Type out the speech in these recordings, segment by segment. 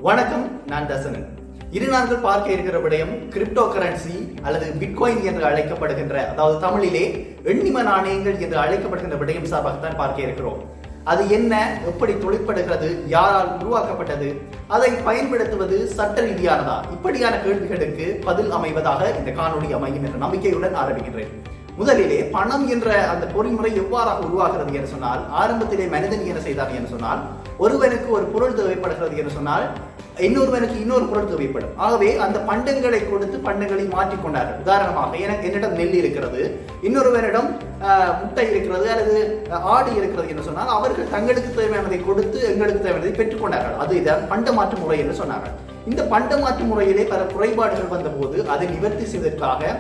வணக்கம், நான் தசனன். இரு நாட்கள் பார்க்க இருக்கிற விடயம் கிரிப்டோ கரன்சி அல்லது பிட்காயின் என்று அழைக்கப்படுகின்ற, அதாவது தமிழிலே எண்ணிம நாணயங்கள் என்று அழைக்கப்படுகின்ற விடயம் சார்பாகத்தான் பார்க்க இருக்கிறோம். அது என்ன, எப்படி தொழிற்படுகிறது, யாரால் உருவாக்கப்பட்டது, அதை பயன்படுத்துவது சட்ட ரீதியானதா, இப்படியான கேள்விகளுக்கு பதில் அமைவதாக இந்த காணொலி அமையும் என்ற நம்பிக்கையுடன் ஆரம்பிக்கின்றேன். முதலிலே பணம் என்ற அந்த பொறிமுறை எவ்வாறாக உருவாகிறது என்று சொன்னால், ஆரம்பத்திலே மனிதன் என்ன செய்தான் என்று சொன்னால், ஒருவனுக்கு ஒரு பொருள் தேவைப்படுகிறது என்று சொன்னால் இன்னொருவனுக்கு இன்னொரு பொருள் தேவைப்படும். ஆகவே அந்த பண்டங்களை கொடுத்து பண்டங்களை மாற்றிக்கொண்டார்கள். உதாரணமாக, என்னிடம் நெல் இருக்கிறது, இன்னொருவரிடம் முட்டை இருக்கிறது அல்லது ஆடு இருக்கிறது என்று சொன்னால் அவர்கள் தங்களுக்கு தேவையானதை கொடுத்து எங்களுக்கு தேவையானதை பெற்றுக்கொண்டார்கள். அது இதான் பண்ட மாற்று முறை என்று சொன்னார்கள். இந்த பண்ட மாற்று முறையிலே பல குறைபாடுகள் வந்தபோது அதை நிவர்த்தி செய்வதற்காக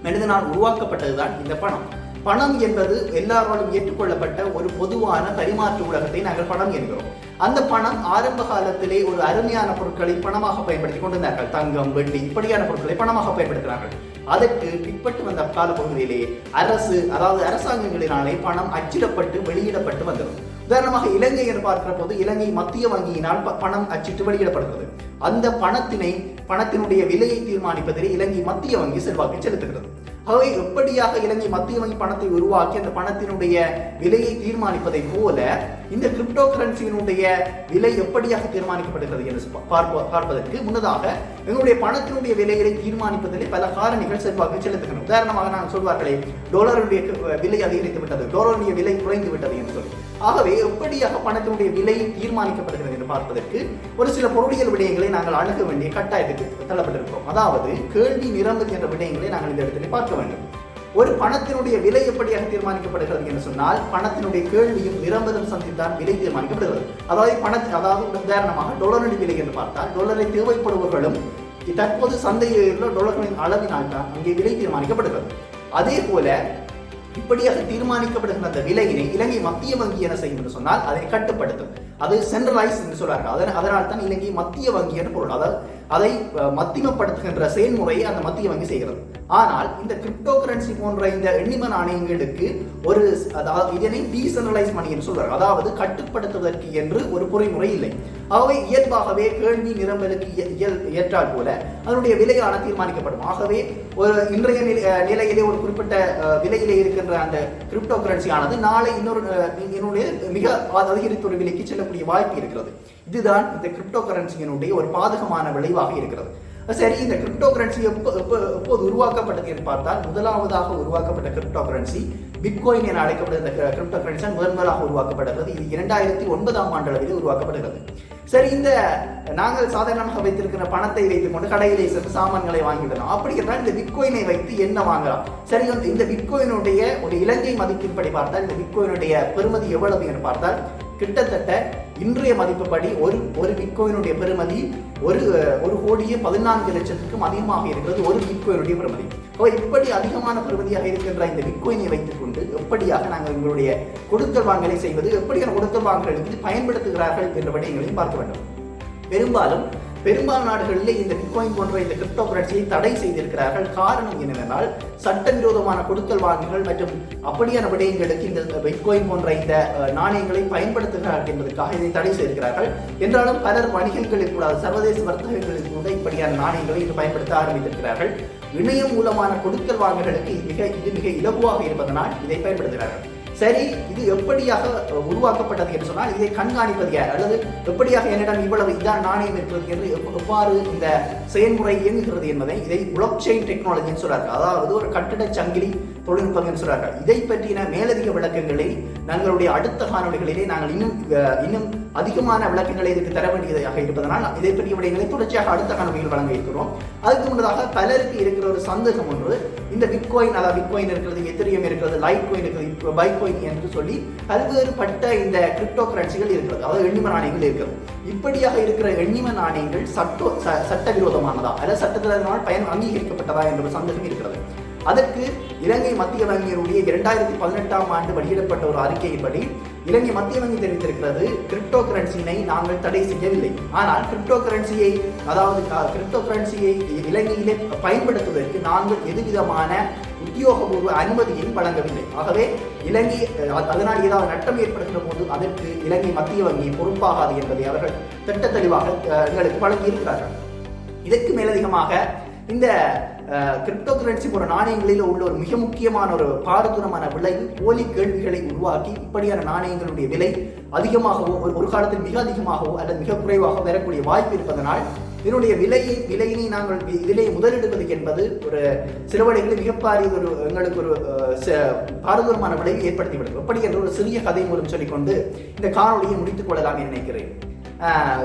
மனிதனால் உருவாக்கப்பட்டதுதான் இந்த பணம். பணம் என்பது எல்லாராலும் ஏற்றுக்கொள்ளப்பட்ட ஒரு பொதுவான பரிமாற்று உலகத்தை நாங்கள் பணம் என்கிறோம். அந்த பணம் ஆரம்ப காலத்திலே ஒரு அருமையான பொருட்களை பணமாக பயன்படுத்தி கொண்டிருந்தார்கள். தங்கம், வெள்ளி இப்படியான பொருட்களை பணமாக பயன்படுத்தினார்கள். அதற்கு பிற்பட்டு வந்த காலப்பகுதியிலே அரசாங்கங்களினாலே பணம் அச்சிடப்பட்டு வெளியிடப்பட்டு வந்தது. உதாரணமாக இலங்கை என்று பார்க்கிற போது இலங்கை மத்திய வங்கியினால் பணம் அச்சிட்டு வெளியிடப்படுகிறது. அந்த பணத்தினுடைய விலையை தீர்மானிப்பதிலே இலங்கை மத்திய வங்கி செல்வாக்கை செலுத்துகிறது. ஆகவே எப்படியாக இலங்கை மத்திய வங்கி பணத்தை உருவாக்கி அந்த பணத்தினுடைய விலையை தீர்மானிப்பதை போல இந்த கிரிப்டோ கரன்சியினுடைய விலை எப்படியாக தீர்மானிக்கப்படுகிறது என்று பார்ப்பதற்கு முன்னதாக எங்களுடைய பணத்தினுடைய விலைகளை தீர்மானிப்பதிலே பல காரணிகள் செல்வாக்கு செலுத்துகின்றன. உதாரணமாக நான் சொல்வார்களே, டாலருடைய விலை அதிகரித்து விட்டது, டாலருடைய விலை குறைந்து விட்டது என்று சொல்லி. ஆகவே எப்படியாக பணத்தினுடைய விலை தீர்மானிக்கப்படுகிறது என்று பார்ப்பதற்கு ஒரு சில பொருளியல் விடயங்களை நாங்கள் அணுக வேண்டிய கட்டாயத்துக்கு தள்ளப்பட்டிருக்கிறோம். அதாவது கேள்வி நிரம்பு என்ற விடயங்களை நாங்கள் இந்த இடத்துல பார்க்க வேண்டும். ஒரு பணத்தினுடைய விலை எப்படியாக தீர்மானிக்கப்படுகிறது என்று சொன்னால், பணத்தினுடைய கேள்வியும் நிரம்புதல் சந்தித்தான் விலை தீர்மானிக்கப்படுகிறது. அதாவது உதாரணமாக டாலரின் விலை என்று பார்த்தால், டாலரை தேவைப்படுபவர்களும் தற்போது சந்தையில் டாலர்களின் அளவினால் தான் அங்கே விலை தீர்மானிக்கப்படுகிறது. அதே போல இப்படியாக தீர்மானிக்கப்படுகிற அந்த விலையினை இலங்கை மத்திய வங்கி என்ன செய்யும் என்று சொன்னால் அதை கட்டுப்படுத்தும். அது சென்ட்ரலைஸ் என்று சொல்றார்கள். அதனால் தான் இலங்கை மத்திய வங்கி என்று பொருள். அதாவது அதை மத்தியமப்படுத்துகின்ற செயல்முறையை அந்த மத்திய வங்கி செய்கிறது. ஆனால் இந்த கிரிப்டோ கரன்சி போன்ற இந்த எண்ணிம நாணயங்களுக்கு இதனை டீசென்ட்ரலைஸ் மணி என்று சொல்றார்கள். அதாவது கட்டுப்படுத்துவதற்கு என்று ஒரு பொறிமுறை இல்லை. ஆகவே இயல்பாகவே கேள்வி நிரம்பலுக்கு ஏற்றால் போல அதனுடைய விலையான தீர்மானிக்கப்படும். ஆகவே ஒரு இன்றைய நிலையிலே ஒரு குறிப்பிட்ட விலையிலே இருக்கின்ற அந்த கிரிப்டோ கரன்சி ஆனது நாளை இன்னொரு மிக அதிகரித்த ஒரு விலைக்கு செல்லக்கூடிய வாய்ப்பு இருக்கிறது. இதுதான் இந்த கிரிப்டோ கரன்சியினுடைய ஒரு பாதகமான விளைவாக இருக்கிறது. சரி, இந்த கிரிப்டோ கரன்சி எப்போது உருவாக்கப்பட்டது என்று பார்த்தால், முதலாவதாக உருவாக்கப்பட்ட கிரிப்டோ கரன்சி பிட்காயின் என அழைக்கப்பட்ட இந்த கிரிப்டோ கரன்சி முதலாக உருவாக்கப்படுகிறது. இது 2009ஆம் ஆண்டு உருவாக்கப்படுகிறது. சரி, இந்த நாங்கள் சாதாரணமாக வைத்திருக்கிற பணத்தை வைத்துக் கொண்டு கடையிலே சென்று சாமான்களை வாங்கிவிடலாம். அப்படி என்றால் இந்த பிட்காயினை வைத்து என்ன வாங்கலாம்? சரி, இந்த பிட்காயினுடைய ஒரு இலங்கை மதிப்பின்படி பார்த்தால் இந்த பிட்காயினுடைய பெறுமதி எவ்வளவு என்று பார்த்தால், கிட்டத்தட்ட இன்றைய மதிப்புப்படி ஒரு பிட்காயினுடைய பெறுமதி 1,14,00,000 அதிகமாக இருக்கிறது. ஒரு பிட்காயினுடைய பெறுமதி. இப்படி அதிகமான பெறுமதியாக இருக்கின்ற இந்த பிட்காயினை வைத்துக் கொண்டு எப்படியாக நாங்கள் எங்களுடைய கொடுக்கல் வாங்கலை செய்வது, எப்படியான கொடுக்கல் வாங்கலுக்கு பயன்படுத்துகிறார்கள் என்ற விடயங்களையும் பார்க்க வேண்டும். பெரும்பாலான நாடுகளில் இந்த பிட்காயின் போன்ற இந்த கிரிப்டோ கரன்சியை தடை செய்திருக்கிறார்கள். காரணம் என்னவென்றால், சட்டவிரோதமான கொடுக்கல் வாங்கல்கள் மற்றும் அப்படியான விடயங்களுக்கு இந்த பிட்காயின் போன்ற இந்த நாணயங்களை பயன்படுத்துகிறார்கள் என்பதற்காக இதை தடை செய்திருக்கிறார்கள். என்றாலும் பலர் வணிகங்களில் கூட, சர்வதேச வர்த்தகங்களில் கூட இப்படியான நாணயங்களை இன்று பயன்படுத்த ஆரம்பித்திருக்கிறார்கள். இணையம் மூலமான கொடுக்கல் வாங்கல்களுக்கு இது மிக இலகுவாக இருப்பதனால் இதை பயன்படுத்துகிறார்கள். சரி, இது எப்படியாக உருவாக்கப்பட்டது என்று சொன்னால், இதை கண்காணிப்பது யார், அல்லது எப்படியாக என்னிடம் இவ்வளவு இதான் நாணயம் இருக்கிறது என்று எவ்வாறு இந்த செயல்முறை இயங்குகிறது என்பதை இதை பிளாக் செயின் டெக்னாலஜி என்று சொல்றார்கள். அதாவது ஒரு கட்டிட சங்கிலி தொழில்நுட்பம் என்று சொல்றார்கள். இதை பற்றின மேலதிக விளக்கங்களை நாங்களுடைய அடுத்த காணொலிகளிலே நாங்கள் இன்னும் அதிகமான விளக்கங்களை இதுக்கு தர வேண்டியதாக இருப்பதனால் இதை பற்றிய விடயங்களை தொடர்ச்சியாக அடுத்த காணொலிகள் வழங்க இருக்கிறோம். அதுக்கு முன்னதாக பலருக்கு இருக்கிற ஒரு சந்தேகம் ஒன்று, இந்த பிட்காயின் இருக்கிறது, எத்திரியம் இருக்கிறது, லைட் காயின் இருக்கிறது, பைட்காயின் என்று சொல்லி பல்வேறுபட்ட இந்த கிரிப்டோ கரன்சிகள் இருக்கிறது, அதாவது எண்ணிம நாணயங்கள் இருக்கிறது. இப்படியாக இருக்கிற எண்ணிம நாணயங்கள் சட்டவிரோதமானதா அல்லது சட்டத்தினால் அங்கீகரிக்கப்பட்டதா என்ற சந்தேகம் இருக்கிறது. அதற்கு இலங்கை மத்திய வங்கியினுடைய 2018ஆம் ஆண்டு வெளியிடப்பட்ட ஒரு அறிக்கையின்படி இலங்கை மத்திய வங்கி தெரிவித்திருக்கிறது, கிரிப்டோ கரன்சியினை நாங்கள் தடை செய்யவில்லை. ஆனால் கிரிப்டோ கரன்சியை இலங்கையிலே பயன்படுத்துவதற்கு நாங்கள் எதுவிதமான உத்தியோகபூர்வ அனுமதியை வழங்கவில்லை. ஆகவே இலங்கை அதனால் ஏதாவது நட்டம் ஏற்படுகிற போது அதற்கு இலங்கை மத்திய வங்கி பொறுப்பாகாது என்பதை அவர்கள் திட்ட தெளிவாக எங்களுக்கு வழங்கி இருக்கிறார்கள். இதற்கு மேலதிகமாக இந்த கிரிப்டோ கரன்சி போன்ற நாணயங்களில் உள்ள ஒரு மிக முக்கியமான ஒரு பாரதூரமான விளைவு போலி கேள்விகளை உருவாக்கி இப்படியான நாணயங்களுடைய விலை அதிகமாகவோ ஒரு காலத்தில் மிக அதிகமாகவோ அல்லது மிக குறைவாக வரக்கூடிய வாய்ப்பு இருப்பதனால் இதனுடைய விலையினை நாங்கள் விலையை முதலிடுவது என்பது ஒரு சில வழிகளில் மிகப்பாரிய ஒரு எங்களுக்கு ஒரு பாரதூரமான விளைவை ஏற்படுத்திவிடும். எப்படி என்ற ஒரு சிறிய கதை மூலம் சொல்லிக்கொண்டு இந்த காணொலியை முடித்துக் கொள்ளலாம் என்று நினைக்கிறேன்.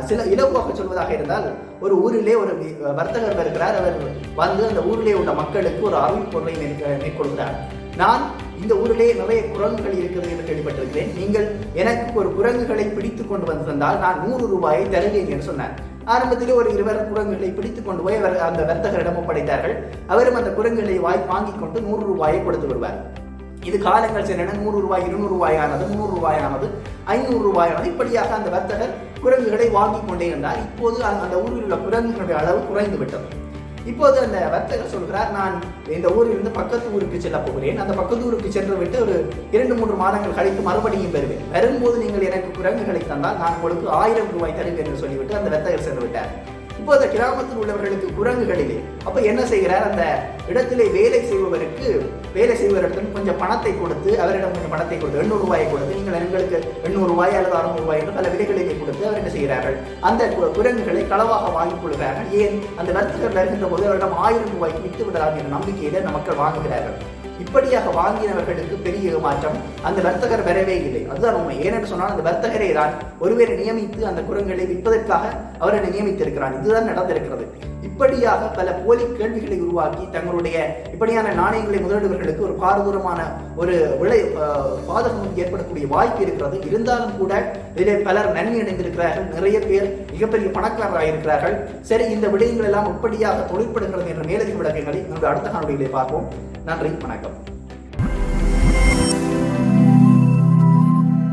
சில இலகுவாக சொல்வதாக இருந்தால், ஒரு ஊரிலே ஒரு வர்த்தகர் வருகிறார். அவர் வந்து அந்த ஊரிலே உள்ள மக்களுக்கு ஒரு அறிவிப்பொருளை மேற்கொள்கிறார். நான் இந்த ஊரிலே நிறைய குரங்குகள் இருக்கிறது என்று கேள்விப்பட்டிருக்கிறேன். நீங்கள் எனக்கு ஒரு குரங்குகளை பிடித்துக் கொண்டு வந்திருந்தால் நான் 100 ரூபாயை தருவேன் என்று சொன்னார். ஆரம்பத்திலே ஒரு 20 குரங்குகளை பிடித்துக் கொண்டு போய் அவர் அந்த வர்த்தகரிடம் ஒப்படைத்தார்கள். அவரும் அந்த குரங்குகளை வாங்கிக் கொண்டு 100 ரூபாயை கொடுத்து விடுவார். இது காலங்கள் சென்ற 100 ரூபாய் 200 ரூபாயானது 300 ரூபாயானது 500 ரூபாயானது இப்படியாக அந்த வர்த்தகர் குரங்குகளை வாங்கி கொண்டே இருந்தார். இப்போது அந்த ஊரில் உள்ள குரங்குகளுடைய அளவு குறைந்து விட்டது. இப்போது அந்த வர்த்தகர் சொல்கிறார், நான் இந்த ஊரிலிருந்து பக்கத்து ஊருக்கு செல்ல போகிறேன். அந்த பக்கத்து ஊருக்கு சென்று விட்டு ஒரு 2-3 மாதங்கள் கழித்து மறுபடியும் பெறுவேன். வரும்போது நீங்கள் எனக்கு குரங்குகளை தந்தால் நான் உங்களுக்கு 1000 ரூபாய் தருவேன் என்று சொல்லிவிட்டு அந்த வர்த்தகர் சென்று விட்டார். இப்போ அந்த கிராமத்தில் உள்ளவர்களுக்கு குரங்குகளிலே அப்ப என்ன செய்கிறார், அந்த இடத்திலே வேலை செய்வவரிடம் கொஞ்சம் பணத்தை கொடுத்து, அவரிடம் கொஞ்சம் பணத்தை கொடுத்து 800 ரூபாயை கொடுத்து, நீங்கள் எங்களுக்கு 800 ரூபாய் அல்லது 600 ரூபாய் என்று பல விலைகளிலே கொடுத்து அவர் என்ன செய்கிறார்கள், அந்த குரங்குகளை களவாக வாங்கிக் கொள்கிறார்கள். ஏன், அந்த வர்த்தகர் வருகின்ற போது அவரிடம் 1000 ரூபாய்க்கு விட்டு விடலாம் என்ற நம்பிக்கையில மக்கள் வாங்குகிறார்கள். இப்படியாக வாங்கினவர்களுக்கு பெரிய ஏமாற்றம். அந்த வர்த்தகர் வரவே இல்லை. அதுதான் உண்மை. ஏனென்று சொன்னால் அந்த வர்த்தகரை தான் ஒருவரை நியமித்து அந்த குரங்குகளை விற்பதற்காக அவரை நியமித்திருக்கிறார். இதுதான் நடந்திருக்கிறது. இப்படியாக பல போலி கேள்விகளை உருவாக்கி தங்களுடைய இப்படியான நாணயங்களை முதலிடுவர்களுக்கு ஒரு பாரதூரமான ஒரு பாதகம் ஏற்படக்கூடிய வாய்ப்பு இருக்கிறது. இருந்தாலும் கூட இதில் பலர் நன்மை அடைந்திருக்கிறார்கள். நிறைய பேர் மிகப்பெரிய பணக்காரராக இருக்கிறார்கள். சரி, இந்த விடயங்கள் எல்லாம் இப்படியாக தொழிற்படுகிறது என்ற மேலதிக விளக்கங்களை நம்முடைய அடுத்த காணொலிகளை பார்ப்போம். நன்றி, வணக்கம்.